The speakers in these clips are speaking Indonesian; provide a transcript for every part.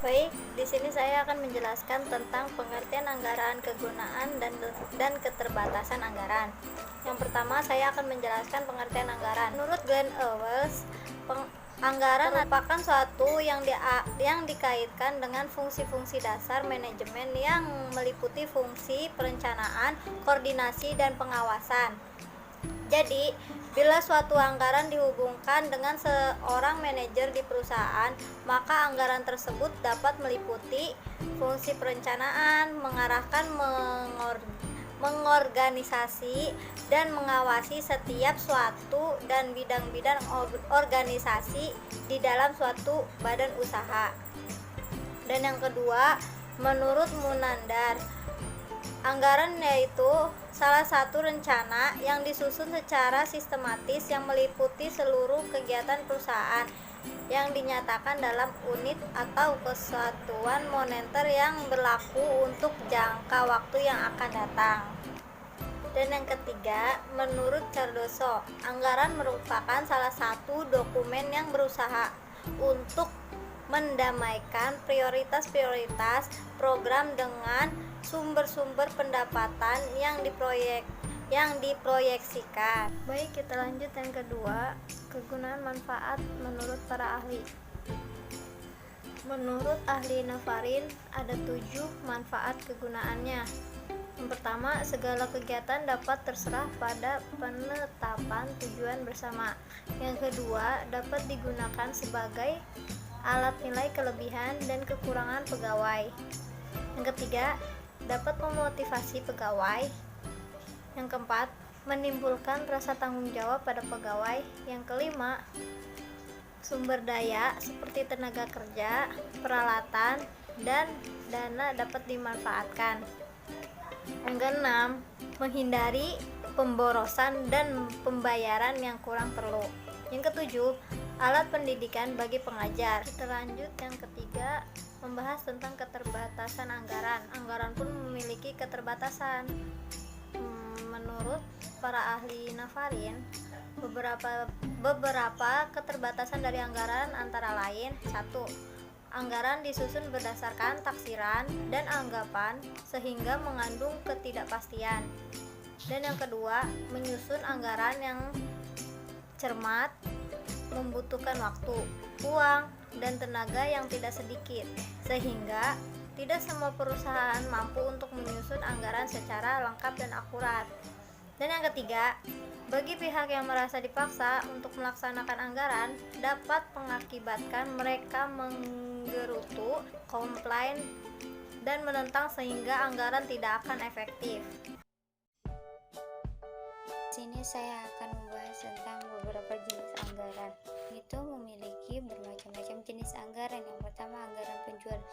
Baik, di sini saya akan menjelaskan tentang pengertian anggaran, kegunaan, dan keterbatasan anggaran. Yang pertama, saya akan menjelaskan pengertian anggaran. Menurut Glenn Owens, anggaran merupakan suatu yang dikaitkan dengan fungsi-fungsi dasar manajemen yang meliputi fungsi perencanaan, koordinasi, dan pengawasan. Jadi, bila suatu anggaran dihubungkan dengan seorang manajer di perusahaan, maka anggaran tersebut dapat meliputi fungsi perencanaan, mengarahkan, mengorganisasi, dan mengawasi setiap suatu dan bidang-bidang organisasi di dalam suatu badan usaha. Dan yang kedua, menurut Munandar, anggaran yaitu salah satu rencana yang disusun secara sistematis yang meliputi seluruh kegiatan perusahaan yang dinyatakan dalam unit atau kesatuan moneter yang berlaku untuk jangka waktu yang akan datang. Dan yang ketiga, menurut Cardoso, anggaran merupakan salah satu dokumen yang berusaha untuk mendamaikan prioritas-prioritas program dengan sumber-sumber pendapatan yang diproyeksikan. Baik, kita lanjut yang kedua, kegunaan manfaat menurut para ahli. Menurut ahli Navarin, ada 7 manfaat kegunaannya. Yang pertama, segala kegiatan dapat terserah pada penetapan tujuan bersama. Yang kedua, dapat digunakan sebagai alat nilai kelebihan dan kekurangan pegawai. Yang ketiga, dapat memotivasi pegawai. Yang keempat, menimbulkan rasa tanggung jawab pada pegawai. Yang kelima, sumber daya seperti tenaga kerja, peralatan, dan dana dapat dimanfaatkan. Yang keenam, menghindari pemborosan dan pembayaran yang kurang perlu. Yang ketujuh, alat pendidikan bagi pengajar. Kita lanjut yang ketiga, membahas tentang keterbatasan anggaran. Anggaran pun memiliki keterbatasan. Menurut para ahli Navarin, beberapa keterbatasan dari anggaran antara lain: 1. Anggaran disusun berdasarkan taksiran dan anggapan sehingga mengandung ketidakpastian. Dan yang kedua, menyusun anggaran yang cermat membutuhkan waktu, uang, dan tenaga yang tidak sedikit, sehingga tidak semua perusahaan mampu untuk menyusun anggaran secara lengkap dan akurat. Dan yang ketiga, bagi pihak yang merasa dipaksa untuk melaksanakan anggaran, dapat mengakibatkan mereka menggerutu, komplain, dan menentang sehingga anggaran tidak akan efektif. Sini saya akan membahas tentang beberapa jenis anggaran. Itu memiliki bermacam-macam jenis anggaran. Yang pertama, anggaran penjualan.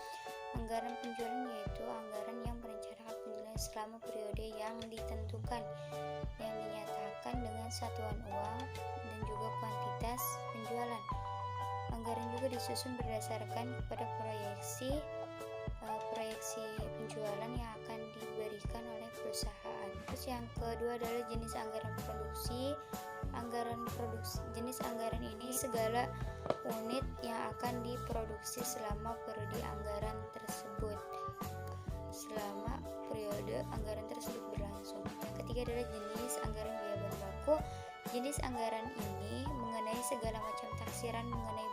Anggaran penjualan yaitu anggaran yang merencanakan penjualan selama periode yang ditentukan, yang dinyatakan dengan satuan uang dan juga kuantitas penjualan. Anggaran juga disusun berdasarkan kepada proyeksi penjualan yang akan diberikan oleh perusahaan. Terus yang kedua adalah jenis anggaran produksi. Jenis anggaran ini segala unit yang akan diproduksi selama periode anggaran tersebut berlangsung. Yang ketiga adalah jenis anggaran biaya bahan baku. Jenis anggaran ini mengenai segala macam taksiran mengenai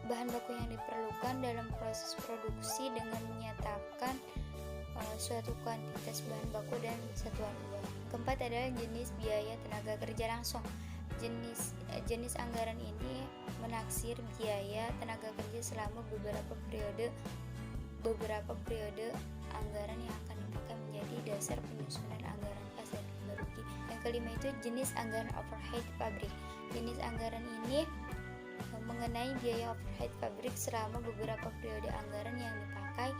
bahan baku yang diperlukan dalam proses produksi dengan menyatakan suatu kuantitas bahan baku dan satuan uang. Keempat adalah jenis biaya tenaga kerja langsung. Jenis anggaran ini menaksir biaya tenaga kerja selama beberapa periode anggaran yang akan dipakai menjadi dasar penyusunan anggaran kas dan laba rugi. Yang kelima itu jenis anggaran overhead pabrik. Jenis anggaran ini mengenai biaya overhead pabrik selama beberapa periode anggaran yang dipakai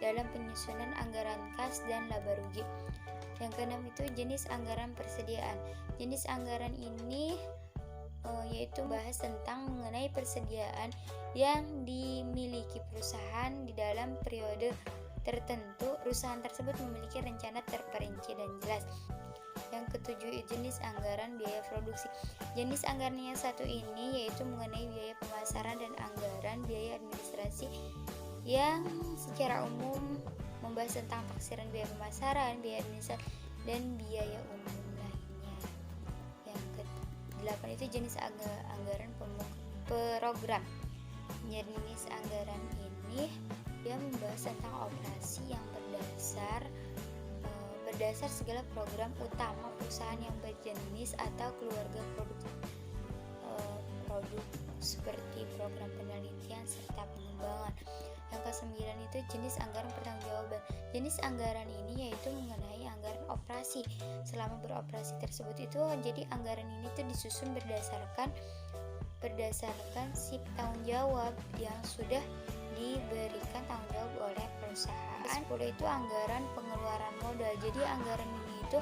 dalam penyusunan anggaran kas dan laba rugi. Yang keenam itu jenis anggaran persediaan. Jenis anggaran ini yaitu bahas tentang mengenai persediaan yang dimiliki perusahaan di dalam periode tertentu. Perusahaan tersebut memiliki rencana terperinci dan jelas. Yang ketujuh, jenis anggaran biaya produksi. Jenis anggaran yang satu ini yaitu mengenai biaya pemasaran dan anggaran biaya administrasi yang secara umum membahas tentang taksiran biaya pemasaran, biaya administrasi, dan biaya umum lainnya. Yang ke-8 itu jenis anggaran program. Jenis anggaran ini dia membahas tentang operasi yang berdasar segala program utama perusahaan yang berjenis atau keluarga produk seperti program penelitian serta pengembangan. Yang ke-9 itu jenis anggaran pertanggungjawaban. Jenis anggaran ini yaitu mengenai anggaran operasi. Selama beroperasi tersebut itu, jadi anggaran ini tuh disusun berdasarkan si tanggung jawab yang sudah diberikan tanggung jawab oleh perusahaan. 10 itu anggaran pengeluaran modal. Jadi anggaran ini itu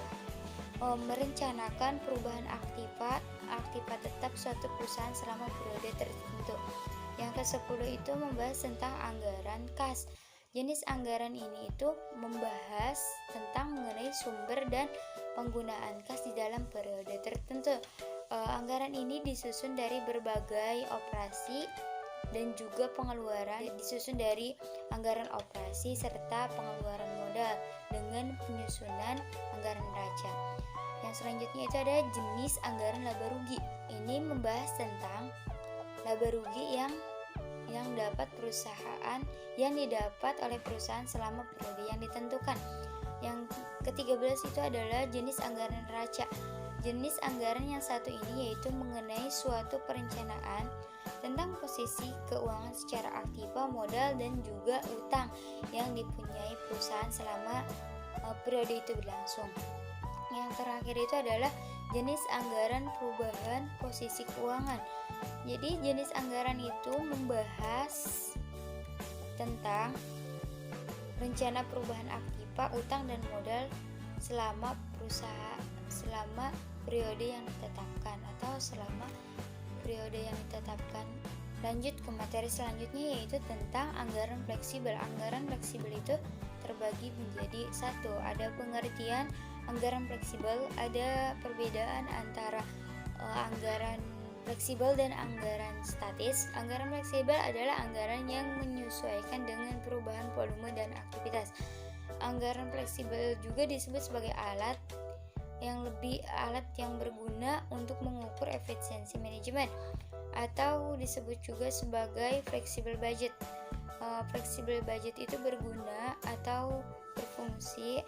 merencanakan perubahan aktiva tetap suatu perusahaan selama periode tertentu. Yang ke-10 itu membahas tentang anggaran kas. Jenis anggaran ini itu membahas tentang mengenai sumber dan penggunaan kas di dalam periode tertentu. Anggaran ini disusun dari berbagai operasi dan juga pengeluaran, disusun dari anggaran operasi serta pengeluaran modal dengan penyusunan anggaran neraca. Yang selanjutnya itu ada jenis anggaran laba rugi. Ini membahas tentang laba rugi yang didapat oleh perusahaan selama periode yang ditentukan. Yang ke-13 itu adalah jenis anggaran neraca. Jenis anggaran yang satu ini yaitu mengenai suatu perencanaan tentang posisi keuangan secara aktiva, modal, dan juga utang yang dipunyai perusahaan selama periode itu berlangsung. Yang terakhir itu adalah jenis anggaran perubahan posisi keuangan. Jadi jenis anggaran itu membahas tentang rencana perubahan aktiva, utang, dan modal selama periode yang ditetapkan atau selama periode yang ditetapkan. Lanjut ke materi selanjutnya yaitu tentang anggaran fleksibel. Anggaran fleksibel itu terbagi menjadi satu, ada pengertian anggaran fleksibel, ada perbedaan antara anggaran fleksibel dan anggaran statis. Anggaran fleksibel adalah anggaran yang menyesuaikan dengan perubahan volume dan aktivitas. Anggaran fleksibel juga disebut sebagai alat yang berguna untuk mengukur efisiensi manajemen, atau disebut juga sebagai flexible budget. Flexible budget itu berguna atau berfungsi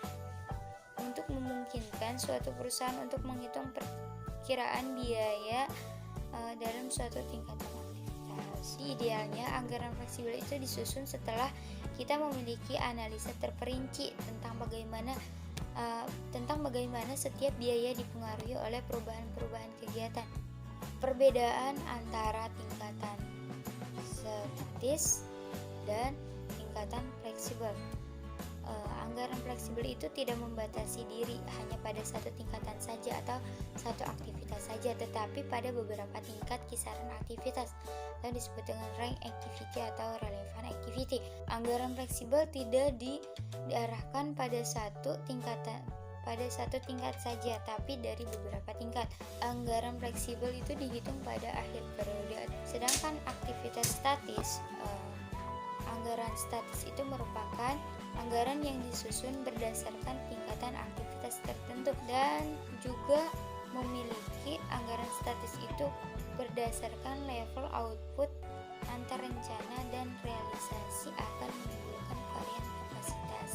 untuk memungkinkan suatu perusahaan untuk menghitung perkiraan biaya dalam suatu tingkatan aktivitas. Idealnya anggaran fleksibel itu disusun setelah kita memiliki analisa terperinci tentang bagaimana setiap biaya dipengaruhi oleh perubahan kegiatan. Perbedaan antara tingkatan statis dan tingkatan fleksibel. Anggaran fleksibel itu tidak membatasi diri hanya pada satu tingkatan saja atau satu aktivitas saja, tetapi pada beberapa tingkat kisaran aktivitas yang disebut dengan rank activity atau relevant activity. Anggaran fleksibel tidak diarahkan pada satu tingkat saja, tapi dari beberapa tingkat. Anggaran fleksibel itu dihitung pada akhir periode. Sedangkan anggaran statis itu merupakan anggaran yang disusun berdasarkan tingkatan aktivitas tertentu, dan juga memiliki anggaran statis itu berdasarkan level output antar rencana dan realisasi akan menimbulkan varian kapasitas.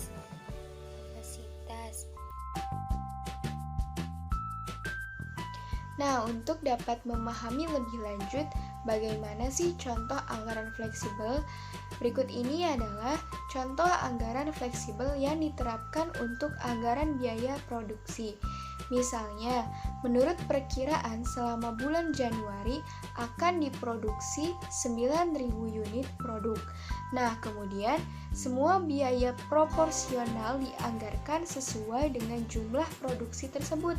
Nah, untuk dapat memahami lebih lanjut bagaimana sih contoh anggaran fleksibel, berikut ini adalah contoh anggaran fleksibel yang diterapkan untuk anggaran biaya produksi. Misalnya, menurut perkiraan selama bulan Januari akan diproduksi 9.000 unit produk. Nah, kemudian semua biaya proporsional dianggarkan sesuai dengan jumlah produksi tersebut.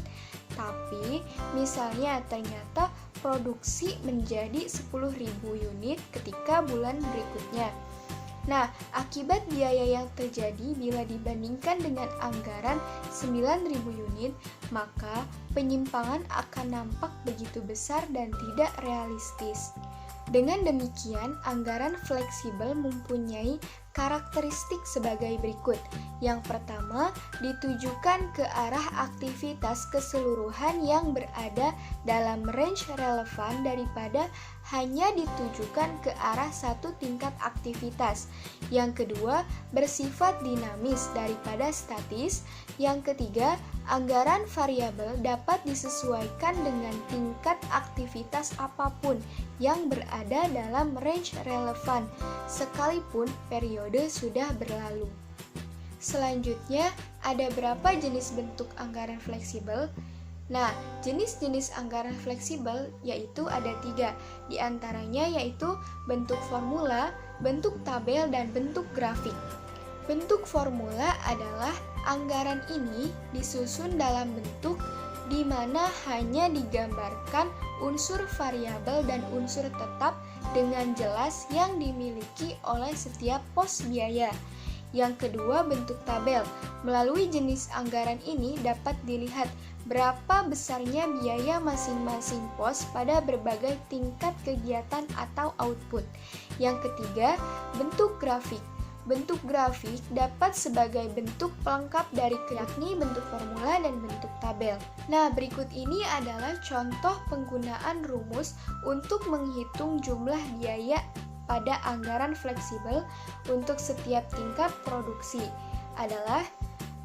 Tapi, misalnya ternyata produksi menjadi 10.000 unit ketika bulan berikutnya. Nah, akibat biaya yang terjadi bila dibandingkan dengan anggaran 9.000 unit, maka penyimpangan akan nampak begitu besar dan tidak realistis. Dengan demikian, anggaran fleksibel mempunyai karakteristik sebagai berikut. Yang pertama, ditujukan ke arah aktivitas keseluruhan yang berada dalam range relevan daripada hanya ditujukan ke arah satu tingkat aktivitas. Yang kedua, bersifat dinamis daripada statis. Yang ketiga, anggaran variabel dapat disesuaikan dengan tingkat aktivitas apapun yang berada dalam range relevan, sekalipun periode sudah berlalu. Selanjutnya, ada berapa jenis bentuk anggaran fleksibel? Nah, jenis-jenis anggaran fleksibel yaitu ada 3, diantaranya yaitu bentuk formula, bentuk tabel, dan bentuk grafik. Bentuk formula adalah anggaran ini disusun dalam bentuk di mana hanya digambarkan unsur variabel dan unsur tetap dengan jelas yang dimiliki oleh setiap pos biaya. Yang kedua, bentuk tabel. Melalui jenis anggaran ini dapat dilihat berapa besarnya biaya masing-masing pos pada berbagai tingkat kegiatan atau output. Yang ketiga, bentuk grafik. Bentuk grafik dapat sebagai bentuk pelengkap dari yakni bentuk formula dan bentuk tabel. Nah, berikut ini adalah contoh penggunaan rumus untuk menghitung jumlah biaya pada anggaran fleksibel untuk setiap tingkat produksi. Adalah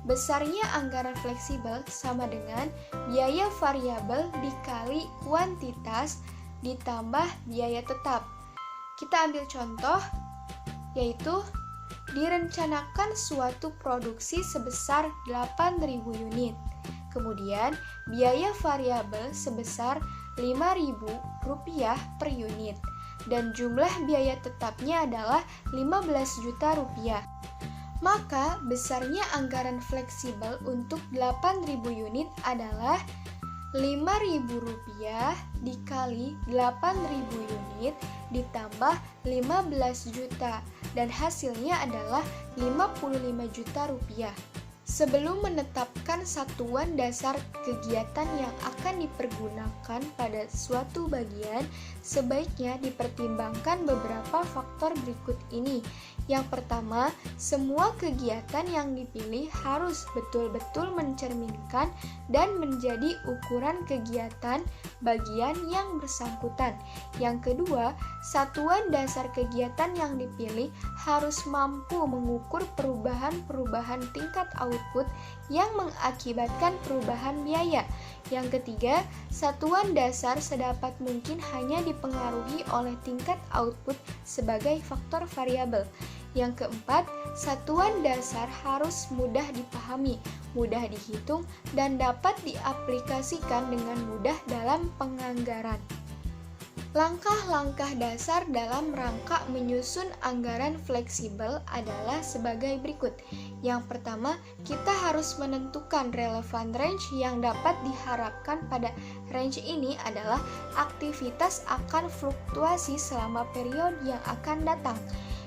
besarnya anggaran fleksibel sama dengan biaya variabel dikali kuantitas ditambah biaya tetap. Kita ambil contoh, yaitu direncanakan suatu produksi sebesar 8.000 unit. Kemudian, biaya variabel sebesar Rp5.000 per unit dan jumlah biaya tetapnya adalah Rp15 juta. Maka, besarnya anggaran fleksibel untuk 8.000 unit adalah Rp5.000 dikali 8.000 unit ditambah 15 juta dan hasilnya adalah Rp55 juta. Sebelum menetapkan satuan dasar kegiatan yang akan dipergunakan pada suatu bagian, sebaiknya dipertimbangkan beberapa faktor berikut ini. Yang pertama, semua kegiatan yang dipilih harus betul-betul mencerminkan dan menjadi ukuran kegiatan bagian yang bersangkutan. Yang kedua, satuan dasar kegiatan yang dipilih harus mampu mengukur perubahan-perubahan tingkat output yang mengakibatkan perubahan biaya. Yang ketiga, satuan dasar sedapat mungkin hanya dipengaruhi oleh tingkat output sebagai faktor variabel. Yang keempat, satuan dasar harus mudah dipahami, mudah dihitung, dan dapat diaplikasikan dengan mudah dalam penganggaran. Langkah-langkah dasar dalam rangka menyusun anggaran fleksibel adalah sebagai berikut. Yang pertama, kita harus menentukan relevan range yang dapat diharapkan pada range ini adalah aktivitas akan fluktuasi selama periode yang akan datang.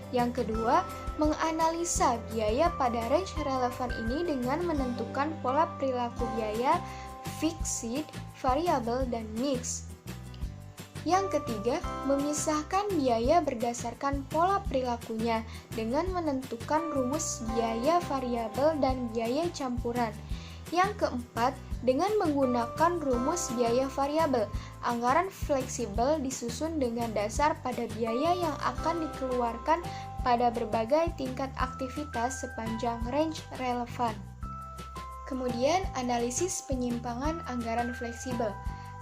Yang kedua, menganalisa biaya pada range relevan ini dengan menentukan pola perilaku biaya, fixed, variabel, dan mix. Yang ketiga, memisahkan biaya berdasarkan pola perilakunya dengan menentukan rumus biaya variabel dan biaya campuran. Yang keempat, dengan menggunakan rumus biaya variabel, anggaran fleksibel disusun dengan dasar pada biaya yang akan dikeluarkan pada berbagai tingkat aktivitas sepanjang range relevan. Kemudian, analisis penyimpangan anggaran fleksibel.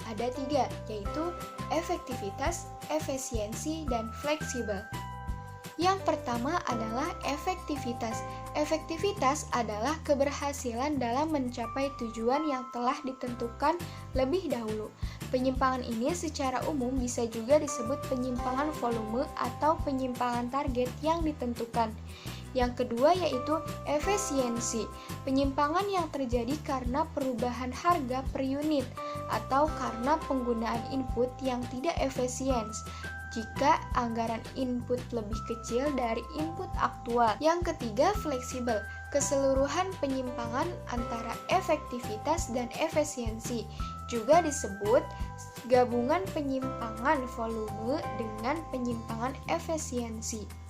Ada 3, yaitu efektivitas, efisiensi, dan fleksibel. Yang pertama adalah efektivitas. Efektivitas adalah keberhasilan dalam mencapai tujuan yang telah ditentukan lebih dahulu. Penyimpangan ini secara umum bisa juga disebut penyimpangan volume atau penyimpangan target yang ditentukan. Yang kedua yaitu efisiensi. Penyimpangan yang terjadi karena perubahan harga per unit atau karena penggunaan input yang tidak efisien. jika anggaran input lebih kecil dari input aktual. Yang ketiga, fleksibel, keseluruhan penyimpangan antara efektivitas dan efisiensi, juga disebut gabungan penyimpangan volume dengan penyimpangan efisiensi.